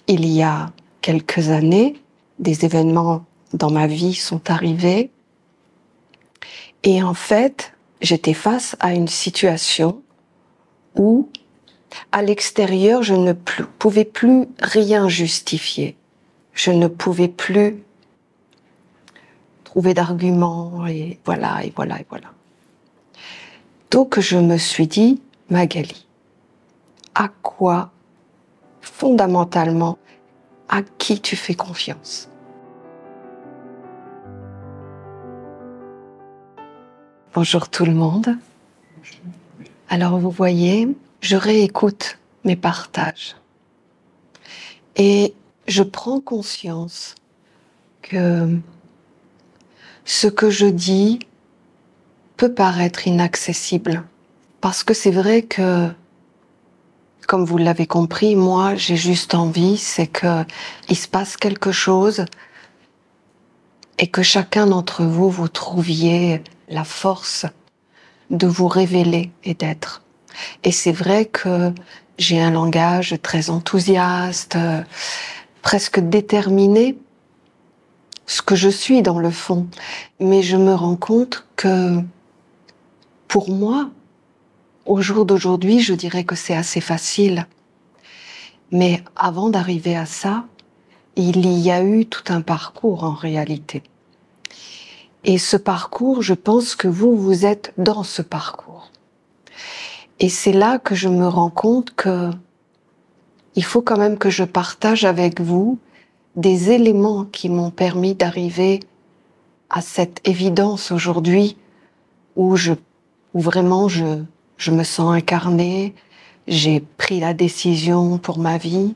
il y a quelques années, des événements dans ma vie sont arrivés et en fait, j'étais face à une situation où, à l'extérieur, je ne pouvais plus rien justifier. Je ne pouvais plus trouver d'arguments et voilà, et voilà, et voilà. Donc je me suis dit, Magali, à quoi, fondamentalement, à qui tu fais confiance? Bonjour tout le monde. Alors vous voyez, je réécoute mes partages et je prends conscience que ce que je dis peut paraître inaccessible parce que c'est vrai que, comme vous l'avez compris, moi j'ai juste envie, c'est qu'il se passe quelque chose et que chacun d'entre vous, vous trouviez la force de vous révéler et d'être. Et c'est vrai que j'ai un langage très enthousiaste, presque déterminé, ce que je suis dans le fond. Mais je me rends compte que, pour moi, au jour d'aujourd'hui, je dirais que c'est assez facile. Mais avant d'arriver à ça, il y a eu tout un parcours en réalité. Et ce parcours, je pense que vous êtes dans ce parcours. Et c'est là que je me rends compte que il faut quand même que je partage avec vous des éléments qui m'ont permis d'arriver à cette évidence aujourd'hui où vraiment je me sens incarnée, j'ai pris la décision pour ma vie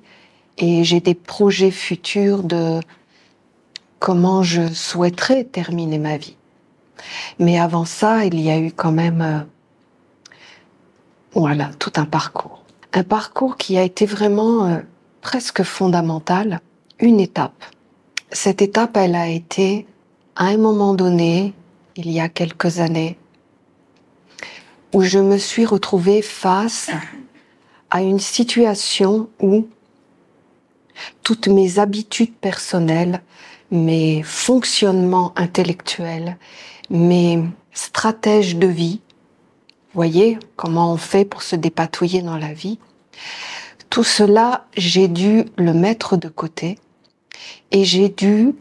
et j'ai des projets futurs de comment je souhaiterais terminer ma vie. Mais avant ça, il y a eu quand même voilà, tout un parcours. Un parcours qui a été vraiment presque fondamental, une étape. Cette étape, elle a été, à un moment donné, il y a quelques années, où je me suis retrouvée face à une situation où toutes mes habitudes personnelles, mes fonctionnements intellectuels, mes stratèges de vie, voyez comment on fait pour se dépatouiller dans la vie. Tout cela, j'ai dû le mettre de côté et j'ai dû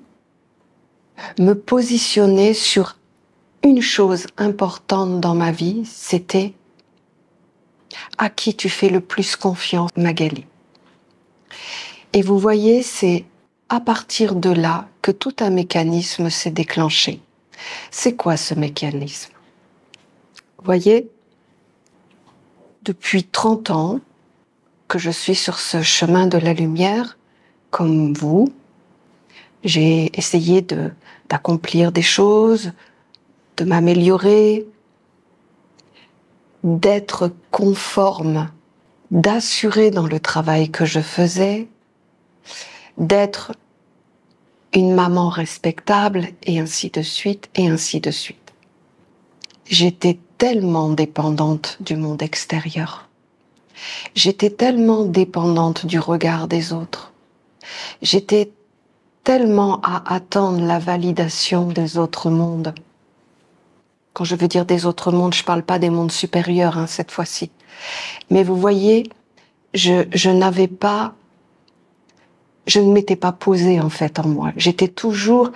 me positionner sur une chose importante dans ma vie, c'était à qui tu fais le plus confiance, Magali. Et vous voyez, c'est à partir de là que tout un mécanisme s'est déclenché. C'est quoi ce mécanisme? Vous voyez, depuis 30 ans que je suis sur ce chemin de la lumière, comme vous, j'ai essayé d'accomplir des choses, de m'améliorer, d'être conforme, d'assurer dans le travail que je faisais, d'être une maman respectable, et ainsi de suite, et ainsi de suite. J'étais tellement dépendante du monde extérieur. J'étais tellement dépendante du regard des autres. J'étais tellement à attendre la validation des autres mondes. Quand je veux dire des autres mondes, je parle pas des mondes supérieurs, cette fois-ci. Mais vous voyez, je ne m'étais pas posée en fait en moi. J'étais toujours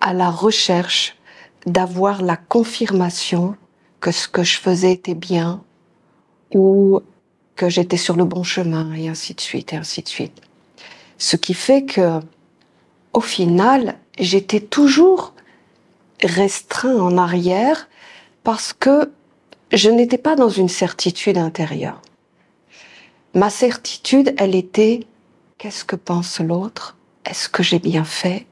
à la recherche d'avoir la confirmation que ce que je faisais était bien ou que j'étais sur le bon chemin et ainsi de suite et ainsi de suite. Ce qui fait que, au final, j'étais toujours restreint en arrière parce que je n'étais pas dans une certitude intérieure. Ma certitude, elle était: qu'est-ce que pense l'autre? Est-ce que j'ai bien fait?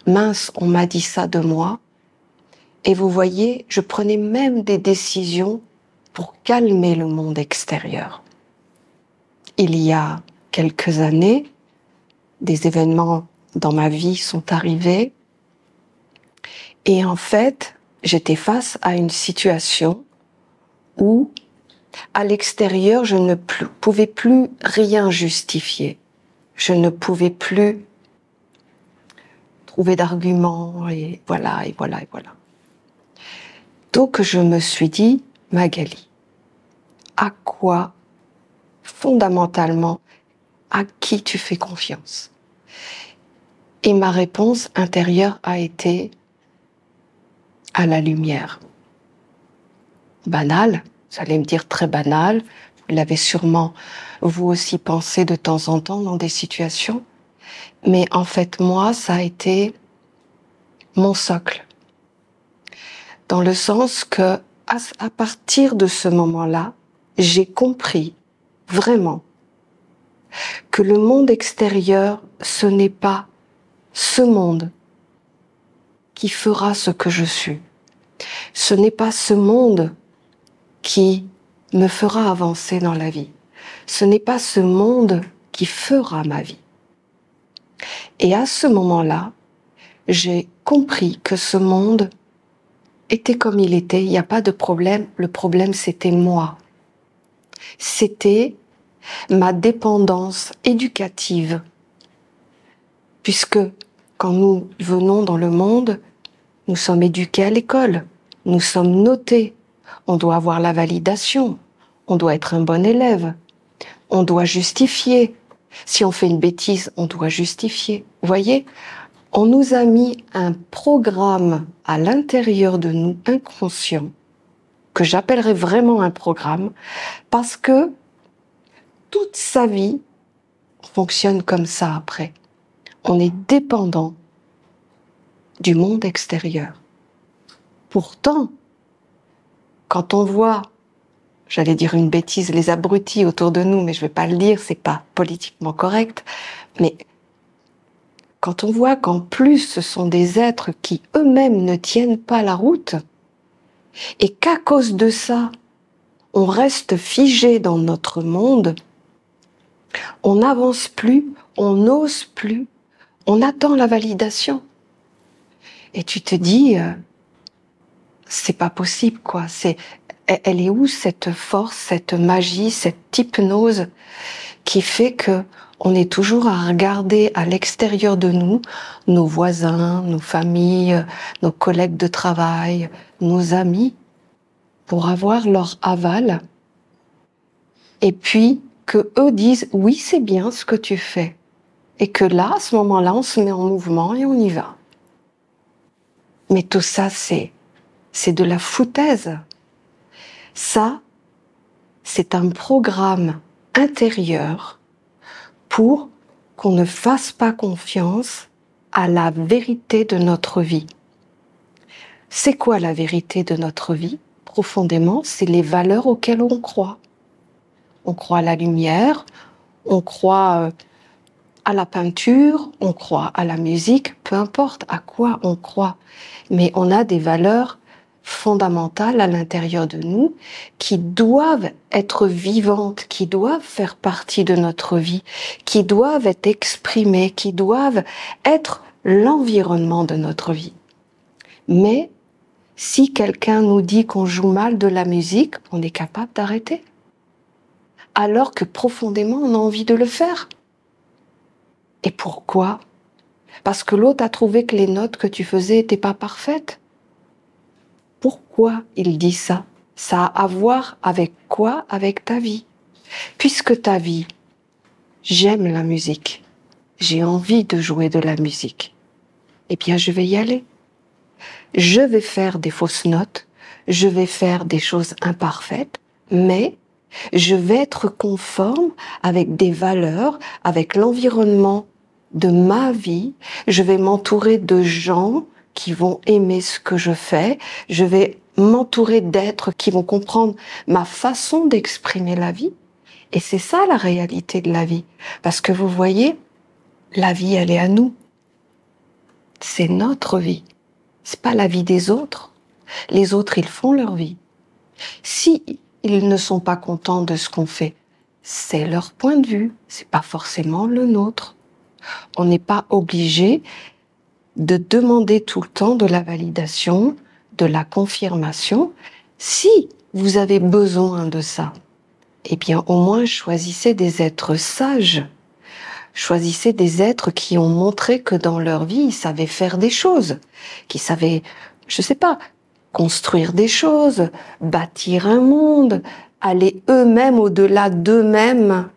Mince, on m'a dit ça de moi. Et vous voyez, je prenais même des décisions pour calmer le monde extérieur. Il y a quelques années, des événements dans ma vie sont arrivés et en fait, j'étais face à une situation où, à l'extérieur, je ne pouvais plus rien justifier. je ne pouvais plus trouver d'arguments, et voilà, et voilà, et voilà. Donc je me suis dit, Magali, à quoi, fondamentalement, à qui tu fais confiance? Et ma réponse intérieure a été à la lumière. Banal, vous allez me dire très banal, vous l'avez sûrement vous aussi pensé de temps en temps dans des situations, mais en fait moi ça a été mon socle. Dans le sens que à partir de ce moment-là, j'ai compris vraiment que le monde extérieur, ce n'est pas ce monde qui fera ce que je suis. Ce n'est pas ce monde qui me fera avancer dans la vie. Ce n'est pas ce monde qui fera ma vie. Et à ce moment-là, j'ai compris que ce monde était comme il était, il n'y a pas de problème. Le problème, c'était moi. C'était ma dépendance éducative. Puisque quand nous venons dans le monde, nous sommes éduqués à l'école, nous sommes notés, on doit avoir la validation, on doit être un bon élève, on doit justifier. Si on fait une bêtise, on doit justifier. Vous voyez, on nous a mis un programme à l'intérieur de nous, inconscient, que j'appellerais vraiment un programme, parce que toute sa vie fonctionne comme ça après. On est dépendant du monde extérieur. Pourtant, quand on voit, j'allais dire une bêtise, les abrutis autour de nous, mais je ne vais pas le dire, c'est pas politiquement correct, mais quand on voit qu'en plus ce sont des êtres qui eux-mêmes ne tiennent pas la route, et qu'à cause de ça, on reste figé dans notre monde, on n'avance plus, on n'ose plus, on attend la validation. Et tu te dis, c'est pas possible, quoi. Elle est où cette force, cette magie, cette hypnose qui fait que on est toujours à regarder à l'extérieur de nous, nos voisins, nos familles, nos collègues de travail, nos amis, pour avoir leur aval, et puis que eux disent oui, c'est bien ce que tu fais, et que là, à ce moment-là, on se met en mouvement et on y va. Mais tout ça, c'est de la foutaise. Ça, c'est un programme intérieur pour qu'on ne fasse pas confiance à la vérité de notre vie. C'est quoi la vérité de notre vie? Profondément, c'est les valeurs auxquelles on croit. On croit à la lumière, on croit à la peinture, on croit à la musique, peu importe à quoi on croit. Mais on a des valeurs fondamentales à l'intérieur de nous qui doivent être vivantes, qui doivent faire partie de notre vie, qui doivent être exprimées, qui doivent être l'environnement de notre vie. Mais si quelqu'un nous dit qu'on joue mal de la musique, on est capable d'arrêter. Alors que profondément, on a envie de le faire. Et pourquoi? Parce que l'autre a trouvé que les notes que tu faisais n'étaient pas parfaites. Pourquoi il dit ça? Ça a à voir avec quoi? Avec ta vie. Puisque ta vie, j'aime la musique, j'ai envie de jouer de la musique, eh bien je vais y aller. Je vais faire des fausses notes, je vais faire des choses imparfaites, mais je vais être conforme avec des valeurs, avec l'environnement de ma vie. Je vais m'entourer de gens qui vont aimer ce que je fais. Je vais m'entourer d'êtres qui vont comprendre ma façon d'exprimer la vie. Et c'est ça la réalité de la vie. Parce que vous voyez, la vie, elle est à nous. C'est notre vie. C'est pas la vie des autres. Les autres, ils font leur vie. Si ils ne sont pas contents de ce qu'on fait, c'est leur point de vue. C'est pas forcément le nôtre. On n'est pas obligé de demander tout le temps de la validation, de la confirmation. Si vous avez besoin de ça, eh bien au moins choisissez des êtres sages. Choisissez des êtres qui ont montré que dans leur vie, ils savaient faire des choses, qui savaient, je sais pas, construire des choses, bâtir un monde, aller eux-mêmes au-delà d'eux-mêmes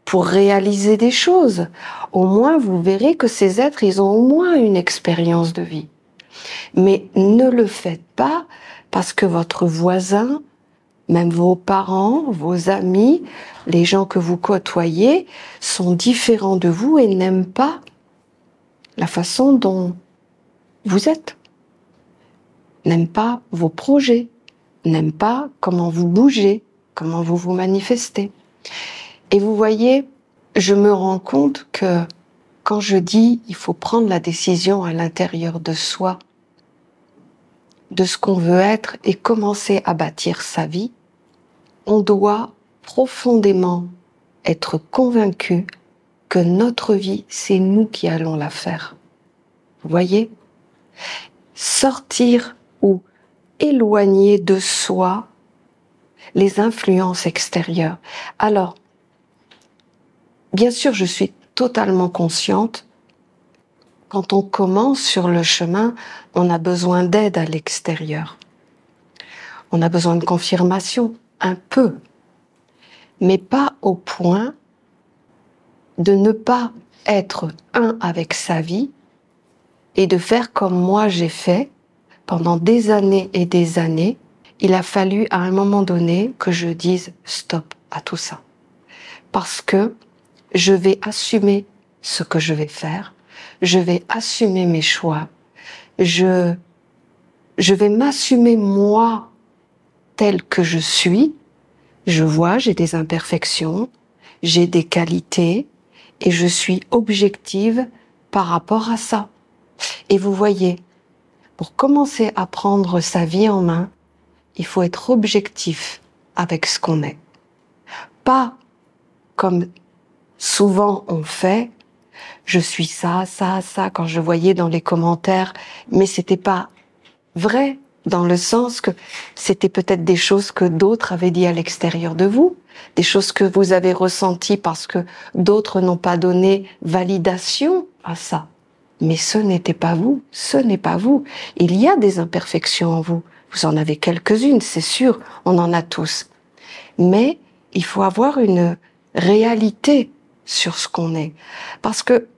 pour réaliser des choses. Au moins, vous verrez que ces êtres, ils ont au moins une expérience de vie. Mais ne le faites pas parce que votre voisin, même vos parents, vos amis, les gens que vous côtoyez sont différents de vous et n'aiment pas la façon dont vous êtes, n'aiment pas vos projets, n'aiment pas comment vous bougez, comment vous vous manifestez. Et vous voyez, je me rends compte que quand je dis il faut prendre la décision à l'intérieur de soi, de ce qu'on veut être et commencer à bâtir sa vie, on doit profondément être convaincu que notre vie, c'est nous qui allons la faire. Vous voyez? Sortir ou éloigner de soi les influences extérieures. Alors, bien sûr, je suis totalement consciente, quand on commence sur le chemin, on a besoin d'aide à l'extérieur. On a besoin de confirmation, un peu, mais pas au point de ne pas être un avec sa vie et de faire comme moi j'ai fait pendant des années et des années. Il a fallu à un moment donné que je dise stop à tout ça. Parce que je vais assumer ce que je vais faire, je vais assumer mes choix, je vais m'assumer moi tel que je suis. Je vois, j'ai des imperfections, j'ai des qualités et je suis objective par rapport à ça. Et vous voyez, pour commencer à prendre sa vie en main, il faut être objectif avec ce qu'on est. Pas comme souvent on fait, je suis ça, ça, ça, quand je voyais dans les commentaires, mais c'était pas vrai, dans le sens que c'était peut-être des choses que d'autres avaient dit à l'extérieur de vous, des choses que vous avez ressenties parce que d'autres n'ont pas donné validation à ça. Mais ce n'était pas vous, ce n'est pas vous. Il y a des imperfections en vous. Vous en avez quelques-unes, c'est sûr, on en a tous. Mais il faut avoir une réalité sur ce qu'on est. Parce que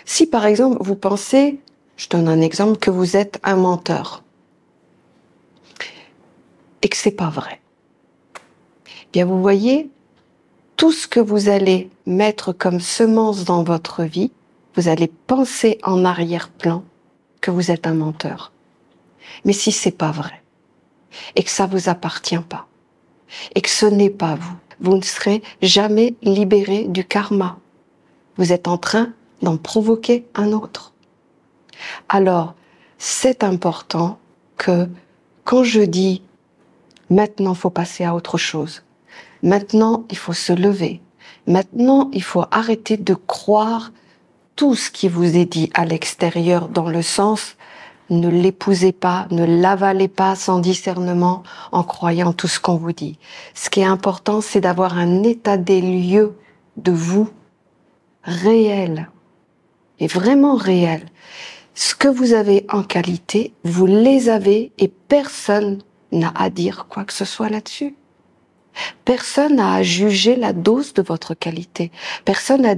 si par exemple vous pensez, je donne un exemple, que vous êtes un menteur et que c'est pas vrai, bien vous voyez, tout ce que vous allez mettre comme semence dans votre vie, vous allez penser en arrière-plan que vous êtes un menteur. Mais si c'est pas vrai, et que ça vous appartient pas, et que ce n'est pas vous, vous ne serez jamais libéré du karma. Vous êtes en train d'en provoquer un autre. Alors, c'est important que quand je dis maintenant, il faut passer à autre chose, maintenant, il faut se lever, maintenant, il faut arrêter de croire tout ce qui vous est dit à l'extérieur, dans le sens ne l'épousez pas, ne l'avalez pas sans discernement en croyant tout ce qu'on vous dit. Ce qui est important, c'est d'avoir un état des lieux de vous réel, et vraiment réel. Ce que vous avez en qualité, vous les avez et personne n'a à dire quoi que ce soit là-dessus. Personne n'a à juger la dose de votre qualité. Personne n'a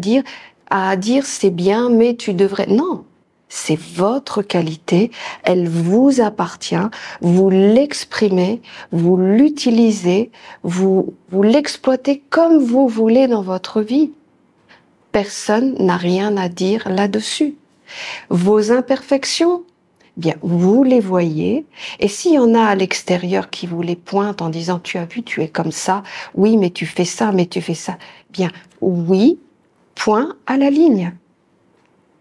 à dire c'est bien mais tu devrais... Non, c'est votre qualité, elle vous appartient, vous l'exprimez, vous l'utilisez, vous l'exploitez comme vous voulez dans votre vie. Personne n'a rien à dire là-dessus. Vos imperfections, bien, vous les voyez, et s'il y en a à l'extérieur qui vous les pointent en disant « tu as vu, tu es comme ça, oui, mais tu fais ça, mais tu fais ça », bien, oui, point à la ligne.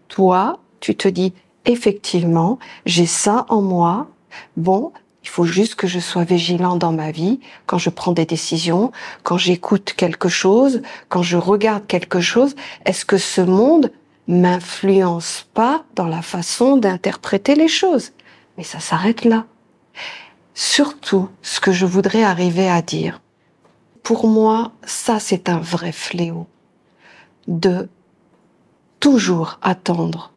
Toi, tu te dis « effectivement, j'ai ça en moi, bon, il faut juste que je sois vigilant dans ma vie, quand je prends des décisions, quand j'écoute quelque chose, quand je regarde quelque chose, est-ce que ce monde m'influence pas dans la façon d'interpréter les choses ?» Mais ça s'arrête là. Surtout, ce que je voudrais arriver à dire, pour moi, ça c'est un vrai fléau, de toujours attendre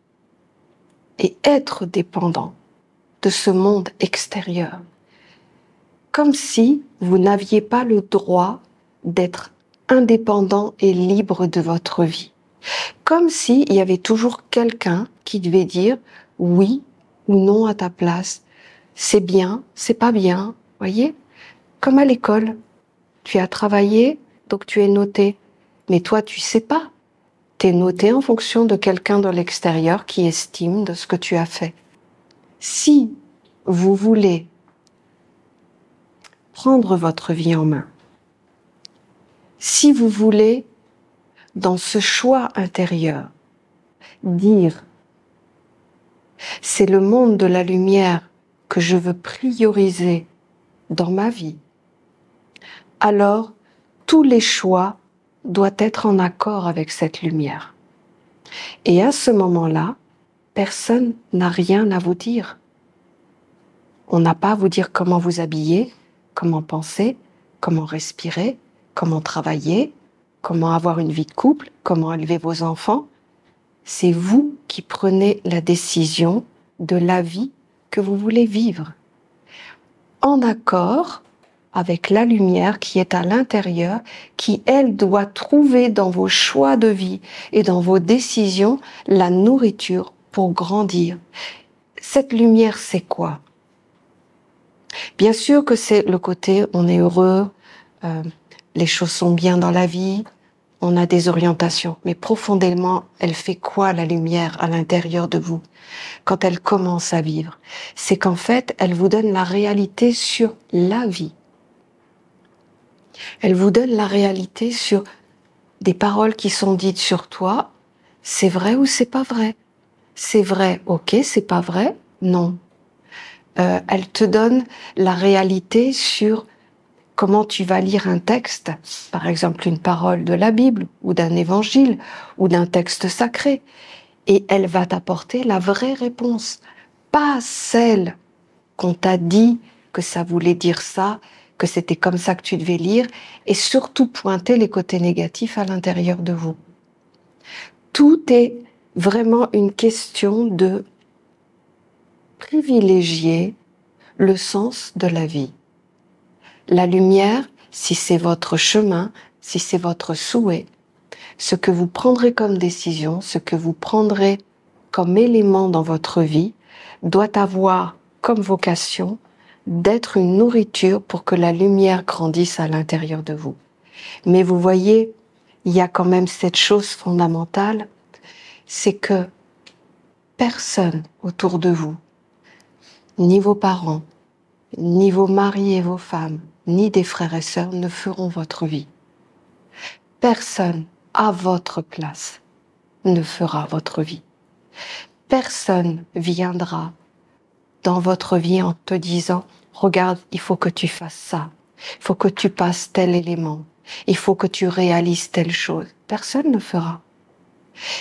et être dépendant de ce monde extérieur. Comme si vous n'aviez pas le droit d'être indépendant et libre de votre vie. Comme s'il y avait toujours quelqu'un qui devait dire oui ou non à ta place. C'est bien, c'est pas bien, voyez? Comme à l'école. Tu as travaillé, donc tu es noté. Mais toi, tu sais pas. Tu es noté en fonction de quelqu'un de l'extérieur qui estime de ce que tu as fait. Si vous voulez prendre votre vie en main, si vous voulez, dans ce choix intérieur, dire « c'est le monde de la lumière que je veux prioriser dans ma vie », alors tous les choix doivent être en accord avec cette lumière. Et à ce moment-là, personne n'a rien à vous dire. On n'a pas à vous dire comment vous habiller, comment penser, comment respirer, comment travailler, comment avoir une vie de couple, comment élever vos enfants. C'est vous qui prenez la décision de la vie que vous voulez vivre, en accord avec la lumière qui est à l'intérieur, qui, elle, doit trouver dans vos choix de vie et dans vos décisions la nourriture pour grandir. Cette lumière, c'est quoi? Bien sûr que c'est le côté on est heureux, les choses sont bien dans la vie, on a des orientations, mais profondément, elle fait quoi la lumière à l'intérieur de vous quand elle commence à vivre? C'est qu'en fait, elle vous donne la réalité sur la vie. Elle vous donne la réalité sur des paroles qui sont dites sur toi. C'est vrai ou c'est pas vrai? C'est vrai, ok, c'est pas vrai? Non. Elle te donne la réalité sur comment tu vas lire un texte, par exemple une parole de la Bible ou d'un évangile ou d'un texte sacré. Et elle va t'apporter la vraie réponse, pas celle qu'on t'a dit que ça voulait dire ça, que c'était comme ça que tu devais lire, et surtout pointer les côtés négatifs à l'intérieur de vous. Tout est vraiment une question de privilégier le sens de la vie. La lumière, si c'est votre chemin, si c'est votre souhait, ce que vous prendrez comme décision, ce que vous prendrez comme élément dans votre vie, doit avoir comme vocation d'être une nourriture pour que la lumière grandisse à l'intérieur de vous. Mais vous voyez, il y a quand même cette chose fondamentale, c'est que personne autour de vous, ni vos parents, ni vos maris et vos femmes, ni des frères et sœurs ne feront votre vie. Personne à votre place ne fera votre vie. Personne viendra dans votre vie en te disant « Regarde, il faut que tu fasses ça, il faut que tu passes tel élément, il faut que tu réalises telle chose. » Personne ne fera.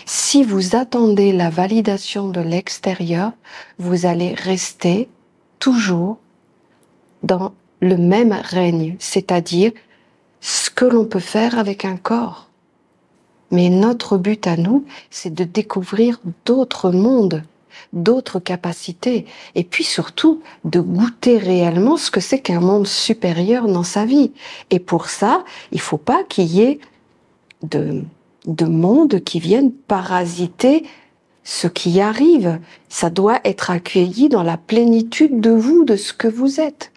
Si vous attendez la validation de l'extérieur, vous allez rester toujours dans le même règne, c'est-à-dire ce que l'on peut faire avec un corps. Mais notre but à nous, c'est de découvrir d'autres mondes, d'autres capacités, et puis surtout de goûter réellement ce que c'est qu'un monde supérieur dans sa vie. Et pour ça, il ne faut pas qu'il y ait de mondes qui viennent parasiter ce qui arrive. Ça doit être accueilli dans la plénitude de vous, de ce que vous êtes.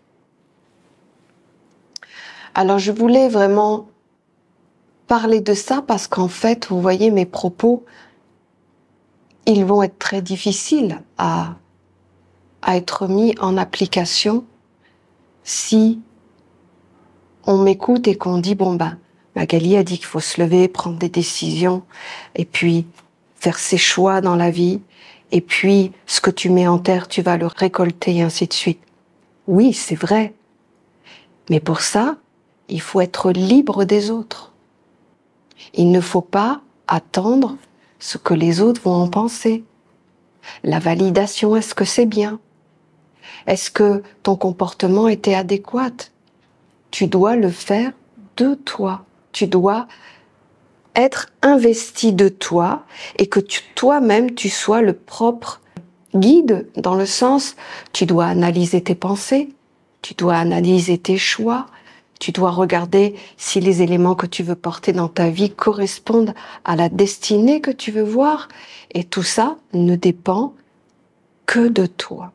Alors je voulais vraiment parler de ça parce qu'en fait, vous voyez, mes propos, ils vont être très difficiles à être mis en application si on m'écoute et qu'on dit, bon ben, Magali a dit qu'il faut se lever, prendre des décisions, et puis faire ses choix dans la vie, et puis ce que tu mets en terre, tu vas le récolter, et ainsi de suite. Oui, c'est vrai. Mais pour ça, il faut être libre des autres. Il ne faut pas attendre ce que les autres vont en penser. La validation, est-ce que c'est bien? Est-ce que ton comportement était adéquat? Tu dois le faire de toi. Tu dois être investi de toi et que toi-même, tu sois le propre guide, dans le sens, tu dois analyser tes pensées, tu dois analyser tes choix, tu dois regarder si les éléments que tu veux porter dans ta vie correspondent à la destinée que tu veux voir. Et tout ça ne dépend que de toi.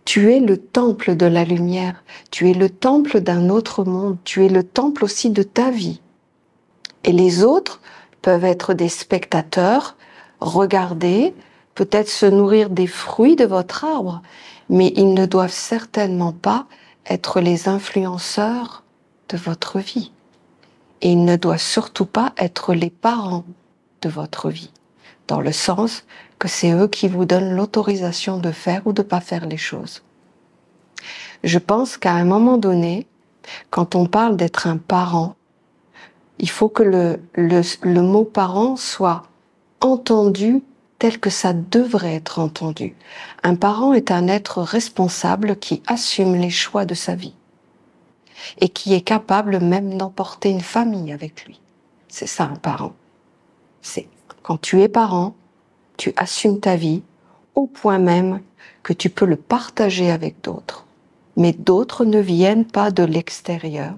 Tu es le temple de la lumière, tu es le temple d'un autre monde, tu es le temple aussi de ta vie. Et les autres peuvent être des spectateurs, regarder, peut-être se nourrir des fruits de votre arbre, mais ils ne doivent certainement pas être les influenceurs de votre vie. Et ils ne doivent surtout pas être les parents de votre vie, dans le sens que c'est eux qui vous donnent l'autorisation de faire ou de ne pas faire les choses. Je pense qu'à un moment donné, quand on parle d'être un parent, il faut que le mot parent soit entendu tel que ça devrait être entendu. Un parent est un être responsable qui assume les choix de sa vie et qui est capable même d'emporter une famille avec lui. C'est ça un parent. C'est quand tu es parent, tu assumes ta vie au point même que tu peux le partager avec d'autres. Mais d'autres ne viennent pas de l'extérieur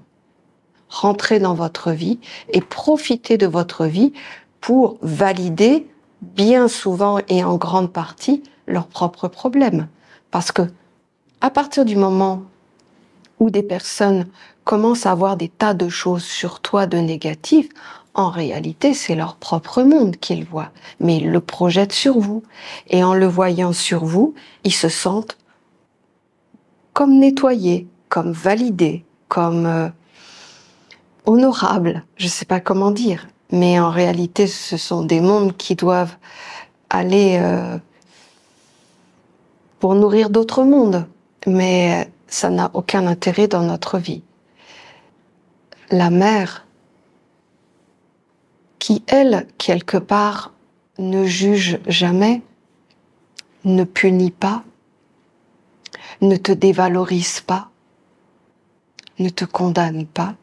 rentrer dans votre vie et profiter de votre vie pour valider bien souvent et en grande partie leurs propres problèmes. Parce que à partir du moment où des personnes commencent à avoir des tas de choses sur toi de négatives, en réalité, c'est leur propre monde qu'ils voient, mais ils le projettent sur vous. Et en le voyant sur vous, ils se sentent comme nettoyés, comme validés, comme honorables, je ne sais pas comment dire. Mais en réalité, ce sont des mondes qui doivent aller pour nourrir d'autres mondes. Mais ça n'a aucun intérêt dans notre vie. La mère, qui, elle, quelque part, ne juge jamais, ne punit pas, ne te dévalorise pas, ne te condamne pas.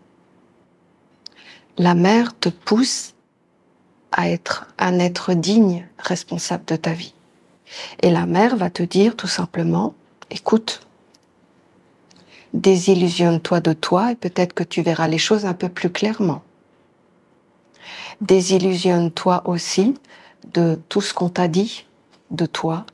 La mère te pousse à être un être digne, responsable de ta vie. Et la mère va te dire tout simplement, écoute, désillusionne-toi de toi et peut-être que tu verras les choses un peu plus clairement. Désillusionne-toi aussi de tout ce qu'on t'a dit de toi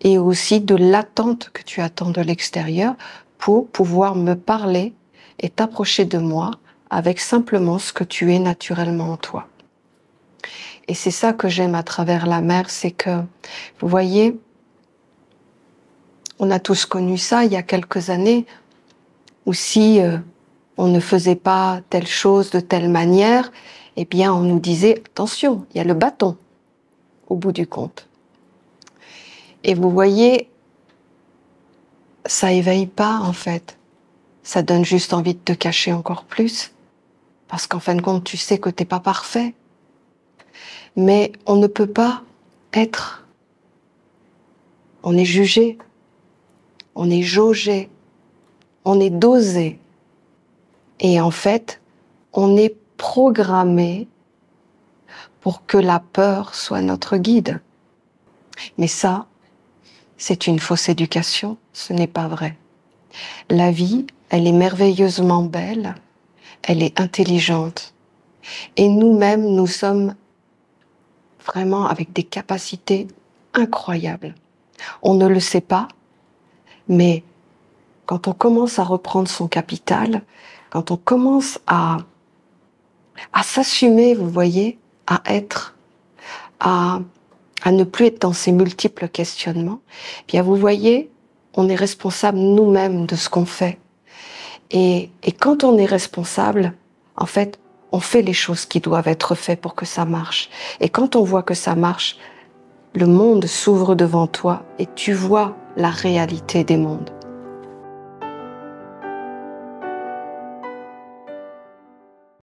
et aussi de l'attente que tu attends de l'extérieur pour pouvoir me parler et t'approcher de moi avec simplement ce que tu es naturellement en toi. Et c'est ça que j'aime à travers la mère, c'est que, vous voyez, on a tous connu ça il y a quelques années, où si on ne faisait pas telle chose de telle manière, eh bien on nous disait, attention, il y a le bâton au bout du compte. Et vous voyez, ça éveille pas en fait, ça donne juste envie de te cacher encore plus, parce qu'en fin de compte, tu sais que t'es pas parfait. Mais on ne peut pas être. On est jugé, on est jaugé, on est dosé. Et en fait, on est programmé pour que la peur soit notre guide. Mais ça, c'est une fausse éducation, ce n'est pas vrai. La vie, elle est merveilleusement belle, elle est intelligente. Et nous-mêmes, nous sommes vraiment avec des capacités incroyables. On ne le sait pas, mais quand on commence à reprendre son capital, quand on commence à s'assumer, vous voyez, à être, à ne plus être dans ces multiples questionnements, eh bien vous voyez, on est responsable nous-mêmes de ce qu'on fait. Et quand on est responsable, en fait, on fait les choses qui doivent être faites pour que ça marche. Et quand on voit que ça marche, le monde s'ouvre devant toi et tu vois la réalité des mondes.